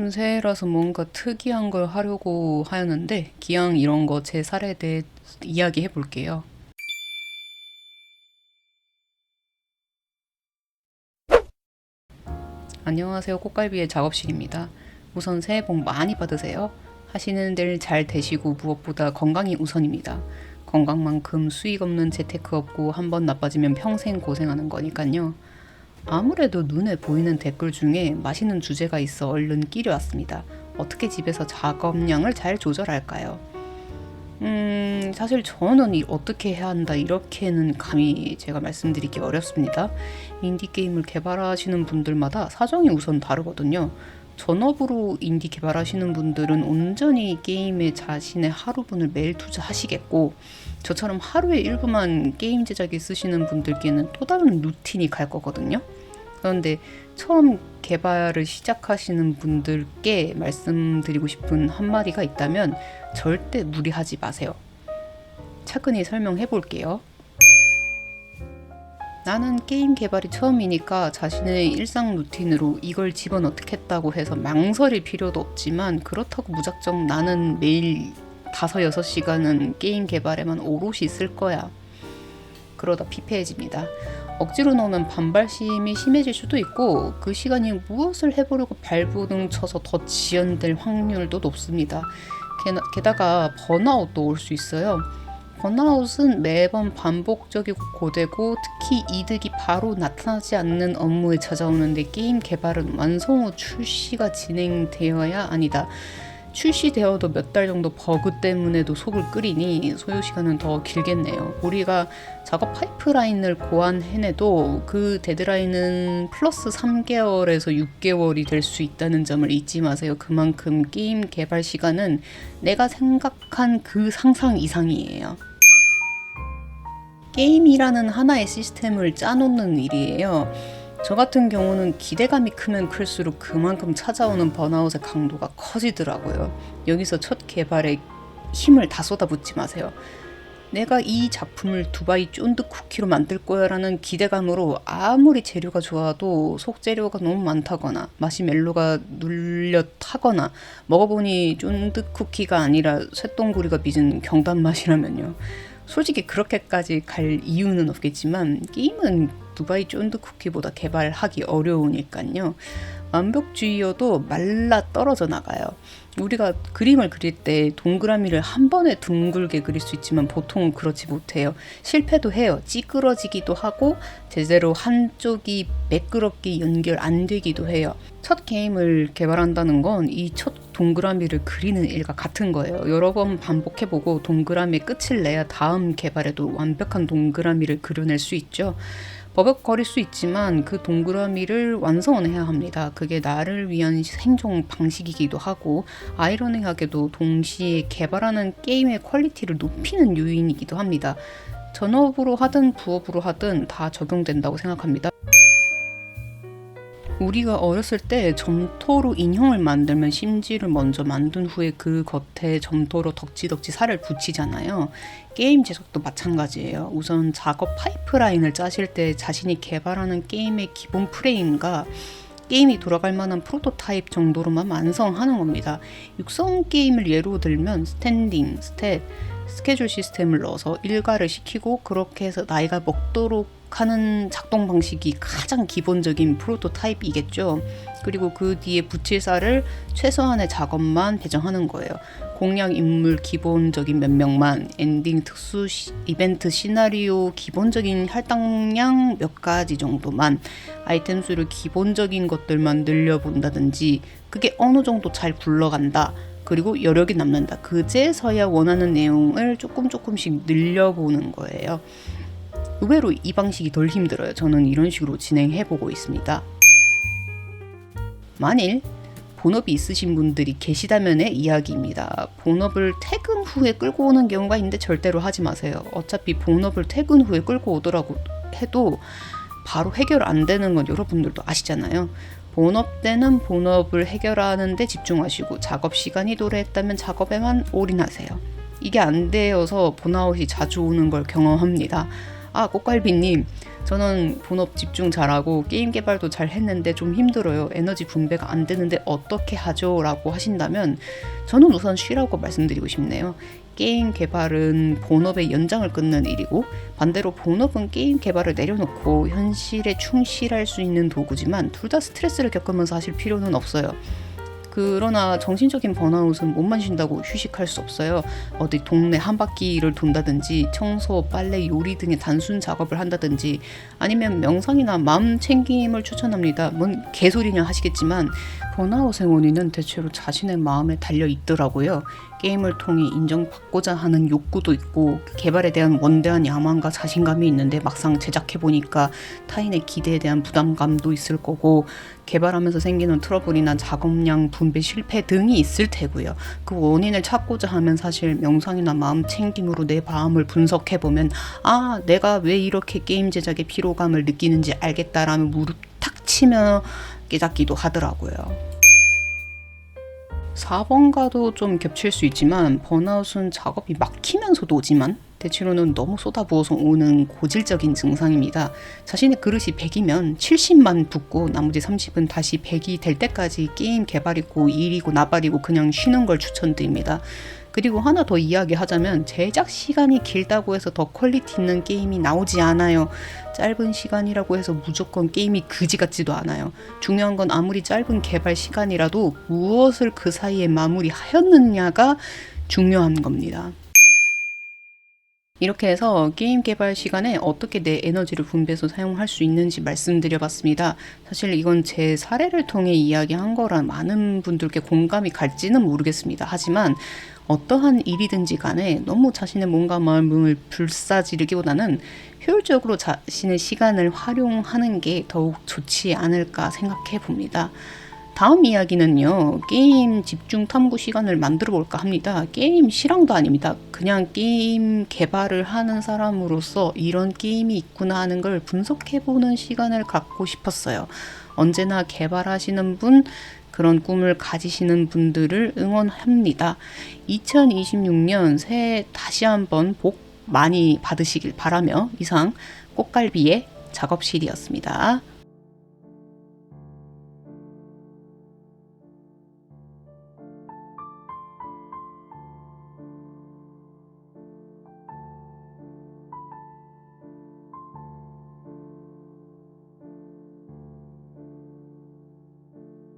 우선 새해라서 뭔가 특이한 걸 하려고 하였는데 기왕 이런 거 제 사례에 대해 이야기해 볼게요. 안녕하세요. 꽃갈비의 작업실입니다. 우선 새해 복 많이 받으세요. 하시는 일 잘 되시고 무엇보다 건강이 우선입니다. 건강만큼 수익 없는 재테크 없고 한번 나빠지면 평생 고생하는 거니까요. 아무래도 눈에 보이는 댓글 중에 맛있는 주제가 있어 얼른 끼려왔습니다. 어떻게 집에서 작업량을 잘 조절할까요? 사실 저는 어떻게 해야 한다 이렇게는 감히 제가 말씀드리기 어렵습니다. 인디게임을 개발하시는 분들마다 사정이 우선 다르거든요. 전업으로 인디 개발하시는 분들은 온전히 게임에 자신의 하루분을 매일 투자하시겠고, 저처럼 하루에 일부만 게임 제작에 쓰시는 분들께는 또 다른 루틴이 갈 거거든요. 그런데 처음 개발을 시작하시는 분들께 말씀드리고 싶은 한마디가 있다면 절대 무리하지 마세요. 차근히 설명해 볼게요. 나는 게임 개발이 처음이니까 자신의 일상 루틴으로 이걸 집어넣겠다고 해서 망설일 필요도 없지만, 그렇다고 무작정 나는 매일 5-6시간은 게임 개발에만 오롯이 쓸 거야, 그러다 피폐해집니다. 억지로 넣으면 반발심이 심해질 수도 있고, 그 시간이 무엇을 해보려고 발버둥 쳐서 더 지연될 확률도 높습니다. 게다가 번아웃도 올 수 있어요. 번아웃은 매번 반복적이고 고되고, 특히 이득이 바로 나타나지 않는 업무에 찾아오는데, 게임 개발은 완성 후 출시가 진행되어야 아니다. 출시되어도 몇 달 정도 버그 때문에도 속을 끓이니 소요 시간은 더 길겠네요. 우리가 작업 파이프라인을 고안해내도 그 데드라인은 플러스 3개월에서 6개월이 될 수 있다는 점을 잊지 마세요. 그만큼 게임 개발 시간은 내가 생각한 그 상상 이상이에요. 게임이라는 하나의 시스템을 짜놓는 일이에요. 저 같은 경우는 기대감이 크면 클수록 그만큼 찾아오는 번아웃의 강도가 커지더라고요. 여기서 첫 개발에 힘을 다 쏟아붓지 마세요. 내가 이 작품을 두바이 쫀득 쿠키로 만들 거야 라는 기대감으로 아무리 재료가 좋아도 속재료가 너무 많다거나 마시멜로가 눌려 타거나 먹어보니 쫀득 쿠키가 아니라 쇳덩구리가 빚은 경단 맛이라면요. 솔직히 그렇게까지 갈 이유는 없겠지만, 게임은 두바이 쫀득 쿠키보다 개발하기 어려우니까요. 완벽주의여도 말라 떨어져 나가요. 우리가 그림을 그릴 때 동그라미를 한 번에 둥글게 그릴 수 있지만 보통은 그렇지 못해요. 실패도 해요. 찌그러지기도 하고 제대로 한쪽이 매끄럽게 연결 안 되기도 해요. 첫 게임을 개발한다는 건 이 첫 동그라미를 그리는 일과 같은 거예요. 여러 번 반복해보고 동그라미의 끝을 내야 다음 개발에도 완벽한 동그라미를 그려낼 수 있죠. 버벅거릴 수 있지만 그 동그라미를 완성해야 합니다. 그게 나를 위한 생존 방식이기도 하고, 아이러니하게도 동시에 개발하는 게임의 퀄리티를 높이는 요인이기도 합니다. 전업으로 하든 부업으로 하든 다 적용된다고 생각합니다. 우리가 어렸을 때 점토로 인형을 만들면 심지를 먼저 만든 후에 그 겉에 점토로 덕지덕지 살을 붙이잖아요. 게임 제작도 마찬가지예요. 우선 작업 파이프라인을 짜실 때 자신이 개발하는 게임의 기본 프레임과 게임이 돌아갈 만한 프로토타입 정도로만 완성하는 겁니다. 육성 게임을 예로 들면 스탠딩, 스탯, 스케줄 시스템을 넣어서 일과를 시키고, 그렇게 해서 나이가 먹도록 하는 작동 방식이 가장 기본적인 프로토타입이겠죠. 그리고 그 뒤에 붙일 쌀을 최소한의 작업만 배정하는 거예요. 공략 인물 기본적인 몇 명만, 엔딩 특수 이벤트 시나리오 기본적인 할당량 몇 가지 정도만, 아이템 수를 기본적인 것들만 늘려본다든지, 그게 어느 정도 잘 굴러간다, 그리고 여력이 남는다, 그제서야 원하는 내용을 조금씩 늘려보는 거예요. 의외로 이 방식이 덜 힘들어요. 저는 이런 식으로 진행해보고 있습니다. 만일 본업이 있으신 분들이 계시다면의 이야기입니다. 본업을 퇴근 후에 끌고 오는 경우가 있는데 절대로 하지 마세요. 어차피 본업을 퇴근 후에 끌고 오더라고 해도 바로 해결 안 되는 건 여러분들도 아시잖아요. 본업 때는 본업을 해결하는 데 집중하시고, 작업 시간이 도래했다면 작업에만 올인하세요. 이게 안 되어서 번아웃이 자주 오는 걸 경험합니다. 아, 꽃갈비님, 저는 본업 집중 잘하고 게임 개발도 잘 했는데 좀 힘들어요. 에너지 분배가 안 되는데 어떻게 하죠? 라고 하신다면 저는 우선 쉬라고 말씀드리고 싶네요. 게임 개발은 본업의 연장을 끊는 일이고, 반대로 본업은 게임 개발을 내려놓고 현실에 충실할 수 있는 도구지만 둘 다 스트레스를 겪으면서 하실 필요는 없어요. 그러나 정신적인 번아웃은 몸만 쉰다고 휴식할 수 없어요. 어디 동네 한 바퀴를 돈다든지 청소, 빨래, 요리 등의 단순 작업을 한다든지 아니면 명상이나 마음 챙김을 추천합니다. 뭔 개소리냐 하시겠지만 번아웃의 원인은 대체로 자신의 마음에 달려 있더라고요. 게임을 통해 인정받고자 하는 욕구도 있고 개발에 대한 원대한 야망과 자신감이 있는데 막상 제작해보니까 타인의 기대에 대한 부담감도 있을 거고 개발하면서 생기는 트러블이나 작업량 분배 실패 등이 있을 테고요. 그 원인을 찾고자 하면 사실 명상이나 마음 챙김으로 내 마음을 분석해보면 아, 내가 왜 이렇게 게임 제작에 피로감을 느끼는지 알겠다라는 무릎 탁 치며 깨닫기도 하더라고요. 4번과도 좀 겹칠 수 있지만 번아웃은 작업이 막히면서도 오지만 대체로는 너무 쏟아부어서 오는 고질적인 증상입니다. 자신의 그릇이 100이면 70만 붓고 나머지 30은 다시 100이 될 때까지 게임 개발이고 일이고 나발이고 그냥 쉬는 걸 추천드립니다. 그리고 하나 더 이야기하자면 제작 시간이 길다고 해서 더 퀄리티 있는 게임이 나오지 않아요. 짧은 시간이라고 해서 무조건 게임이 그지 같지도 않아요. 중요한 건 아무리 짧은 개발 시간이라도 무엇을 그 사이에 마무리하였느냐가 중요한 겁니다. 이렇게 해서 게임 개발 시간에 어떻게 내 에너지를 분배해서 사용할 수 있는지 말씀드려봤습니다. 사실 이건 제 사례를 통해 이야기한 거라 많은 분들께 공감이 갈지는 모르겠습니다. 하지만 어떠한 일이든지 간에 너무 자신의 몸과 마음을 불사지르기보다는 효율적으로 자신의 시간을 활용하는 게 더욱 좋지 않을까 생각해 봅니다. 다음 이야기는요, 게임 집중 탐구 시간을 만들어 볼까 합니다. 게임 실황도 아닙니다. 그냥 게임 개발을 하는 사람으로서 이런 게임이 있구나 하는 걸 분석해 보는 시간을 갖고 싶었어요. 언제나 개발하시는 분, 그런 꿈을 가지시는 분들을 응원합니다. 2026년 새해 다시 한번 복 많이 받으시길 바라며 이상 꽃갈비의 작업실이었습니다.